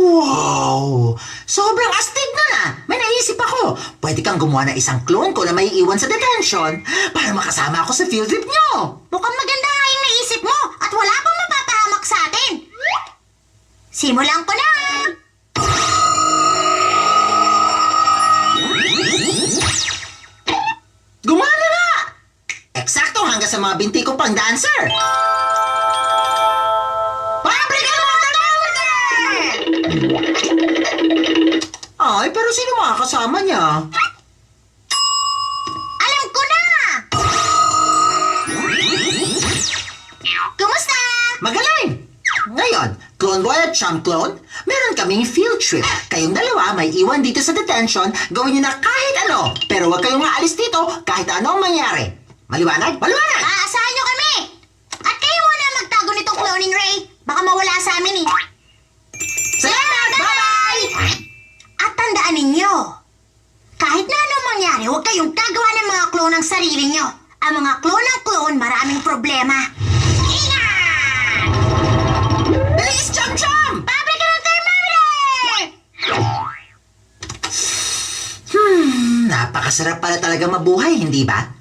Wow! Sobrang astig na na! May naisip ako. Pwede kang gumawa ng isang clone ko na may iwan sa detention para makasama ako sa field trip nyo. Mukhang maganda nga yung naisip mo at wala pang mapapahamak sa atin. Simulan ko na! Gumana nga! Eksakto hanggang sa mga binti ko pang dancer. Pabrika ng Water Fountain! Ay, pero sino mga kasama niya? Alam ko na! Kumusta? Magaling! Ngayon, Clone Boy at Chum Clone, meron kaming field trip. Kayong dalawa may iwan dito sa detention, gawin niyo na kahit ano. Pero huwag kayong maalis dito kahit ano ang mangyari. Maliwanag? Maliwanag! Aasahan nyo kami! At kayo muna magtago nitong cloning ray. Baka mawala sa amin eh. Salamat! Bye-bye! At tandaan ninyo, kahit na anong mangyari, huwag kayong gagawa ng mga clone ng sarili nyo. Ang mga clone ng clone, maraming problema. Ingat! Bilis, Chum Chum! Pabrika ng thermometer! Napakasarap pala talaga mabuhay, hindi ba?